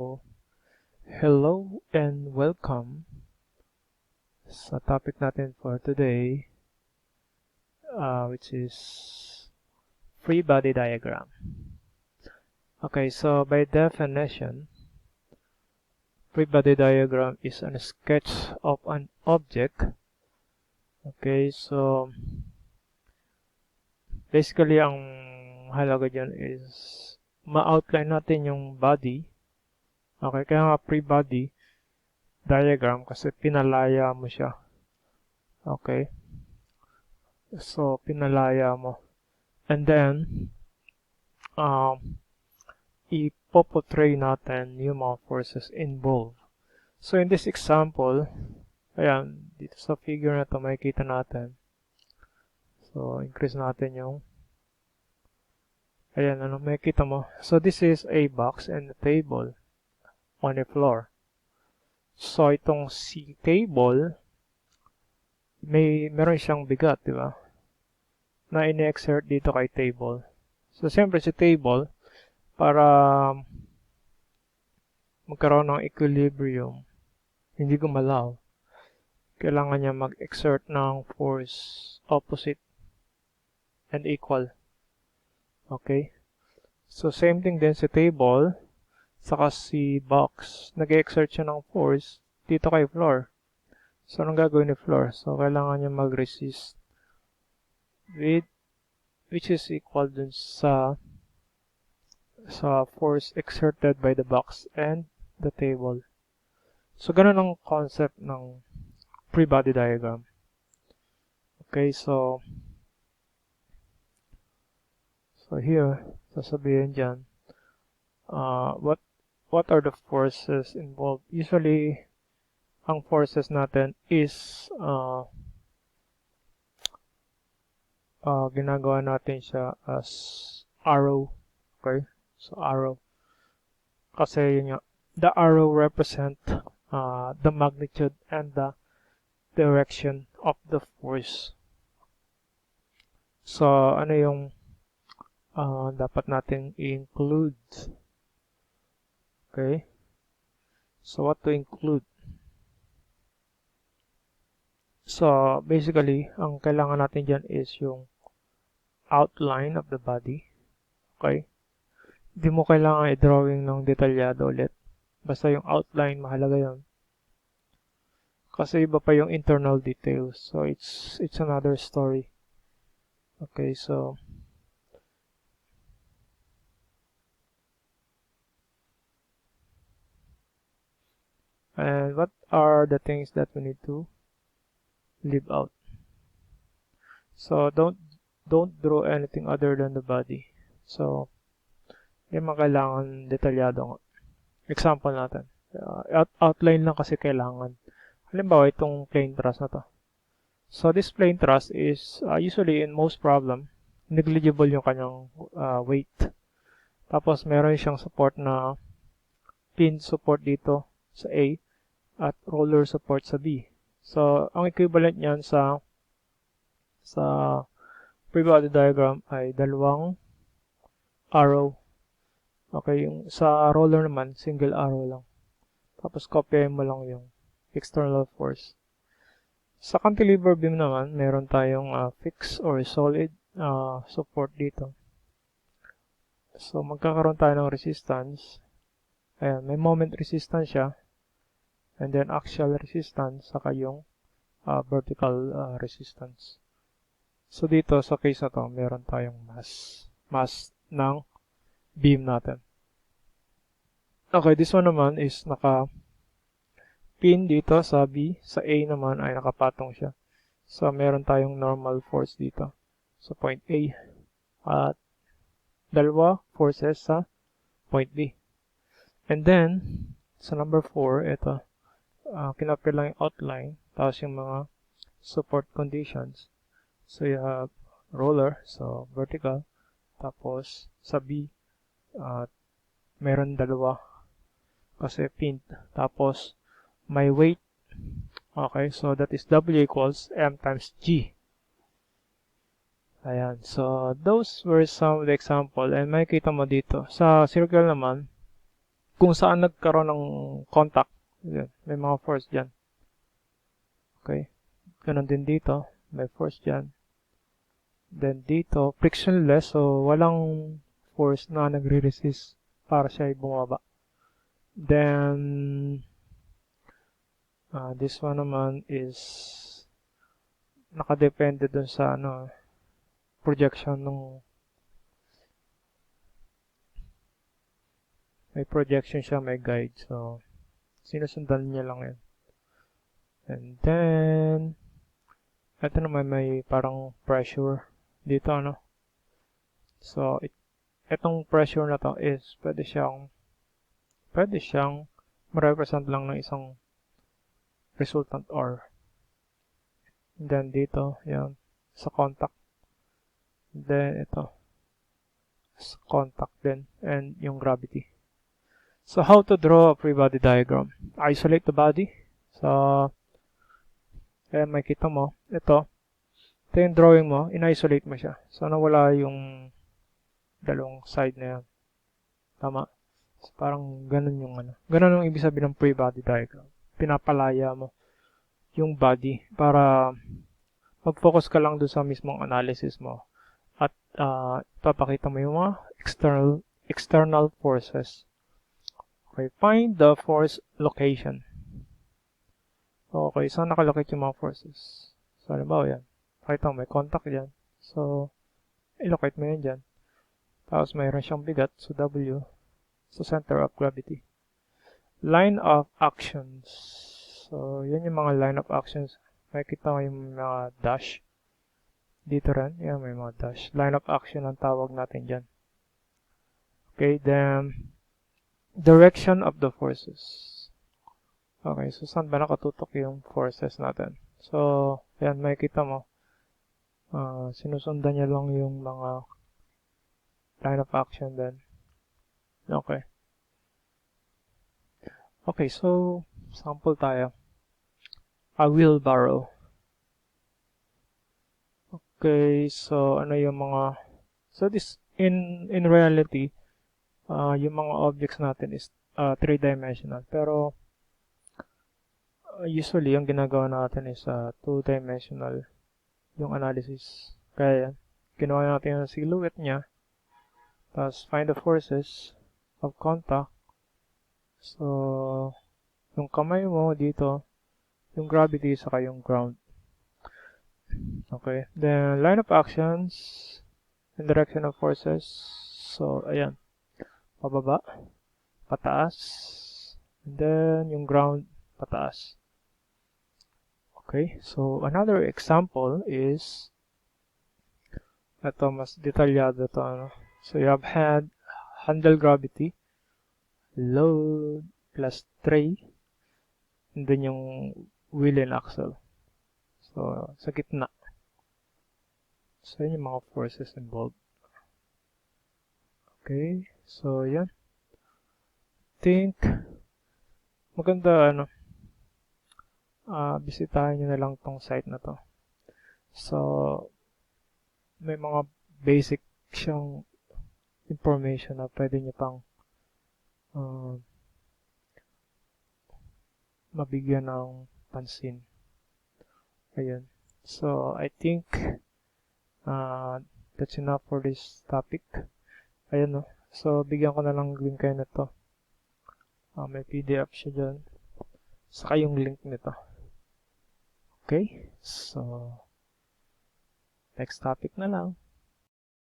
Hello and welcome sa topic natin for today, which is free body diagram. Okay, so by definition, free body diagram is a sketch of an object. Okay, so basically ang halaga dyan is ma-outline natin yung body. Okay, kaya nga free body diagram kasi pinalaya mo siya. Okay, so pinalaya mo. And then, ipoportray natin yung mga forces involved. So in this example, ayan, dito sa figure na to makikita natin. So increase natin yung, ayan, ano makikita mo. So this is a box and a table on the floor. So itong si table, meron siyang bigat, di ba? Na in-exert dito kay table. So siyempre si table, para magkaroon ng equilibrium, hindi gumalaw, kailangan niya mag-exert ng force opposite and equal. Okay? So, same thing din sa table, saka si box, nag-exert siya ng force dito kay floor. So, anong gagawin ni floor? So, kailangan niya mag-resist with, which is equal dun sa force exerted by the box and the table. So, ganun ang concept ng free body diagram. Okay, so here, sasabihin dyan, what are the forces involved? Usually, ang forces natin is ginagawa natin siya as arrow. Okay, so arrow. Kasi yun nga, the arrow represent the magnitude and the direction of the force. So, ano yung dapat natin i-include? Okay, so what to include? So, basically, ang kailangan natin dyan is yung outline of the body. Okay? Hindi mo kailangan i-drawing ng detalyado ulit. Basta yung outline, mahalaga yun. Kasi iba pa yung internal details. So, it's another story. Okay, so and what are the things that we need to leave out? So, don't draw anything other than the body. So, hindi man kailangan detalyado. Example natin. Outline lang kasi kailangan. Halimbawa, itong plane thrust na to. So, this plane thrust is usually in most problem, negligible yung kanyang weight. Tapos, meron siyang support na pin support dito sa A at roller support sa B. So, ang equivalent niyan sa free body diagram ay dalawang arrow. Okay, yung sa roller naman, single arrow lang. Tapos, kopyahin mo lang yung external force. Sa cantilever beam naman, meron tayong fixed or solid support dito. So, magkakaroon tayo ng resistance. Ayan, may moment resistance siya. And then, axial resistance, saka yung vertical resistance. So, dito, sa case na to, meron tayong mass ng beam natin. Okay, this one naman is naka-pin dito sa B. Sa A naman ay nakapatong siya. So, meron tayong normal force dito sa point A. At dalawa forces sa point B. And then, sa number 4, ito, kinapir lang yung outline, tapos yung mga support conditions. So, you have roller, so vertical, tapos sa B, meron dalawa kasi pinned, tapos may weight. Okay, so that is W equals M times G. Ayan, so those were some of the example, and makikita mo dito. Sa circle naman, kung saan nagkaroon ng contact. Yan, may mga force dyan. Okay. Ganon din dito. May force dyan. Then dito, frictionless. So, walang force na nagre-resist para siya ay bumaba. Then, this one naman is nakadepende dun sa projection ng may projection siya, may guide. So, sinusundan niya lang yan. And then, ito naman may parang pressure dito, So, itong pressure na to is pwede siyang ma-represent lang ng isang resultant R. And then dito, yan, sa contact. Then ito, sa contact din, and yung gravity. So, how to draw a free body diagram? Isolate the body. So, ayan, makikita mo, ito yung drawing mo, in-isolate mo siya. So, nawala yung dalawang side na yan. Tama? So, parang ganun yung ganun yung ibig sabihin ng free body diagram. Pinapalaya mo yung body para mag-focus ka lang doon sa mismong analysis mo. At papakita mo yung mga external forces. Okay, find the force location. Okay, saan nakalocate yung mga forces? So, halimbawa yan. Pakita mo, may contact dyan. So, ilocate mo yan dyan. Tapos, mayroon siyang bigat. So, W. So, center of gravity. Line of actions. So, yan yung mga line of actions. Makikita mo yung mga dash. Dito rin. Yan, may mga dash. Line of action ang tawag natin dyan. Okay, then, direction of the forces. Okay, so saan ba nakatutok yung forces natin? So, yan, makikita mo. Sinusundan niya lang yung mga line of action din. Okay. Okay, so, sample tayo. A wheelbarrow. Okay, so, ano yung mga... So, this, in reality, yung mga objects natin is 3-dimensional. Pero, usually, yung ginagawa natin is 2-dimensional yung analysis. Kaya yan, ginawa natin yung silhouette niya. Tapos, find the forces of contact. So, yung kamay mo dito, yung gravity, saka yung ground. Okay. Then, line of actions and direction of forces. So, ayan. Pababa, pataas, and then yung ground, pataas. Okay. So, another example is ito, mas detalyado to. So, you have handle gravity, load plus tray, and then yung wheel and axle. So, sa gitna. So, yun yung mga forces involved. Okay. So, yan. Think, maganda, bisitahin nyo na lang tong site na to. So, may mga basic siyang information na pwede nyo pang mabigyan ng pansin. Ayan. So, I think that's enough for this topic. Ayan, no. So, bigyan ko na lang link kayo nito. May PDF siya dyan. Saka yung link nito. Okay? So, next topic na lang.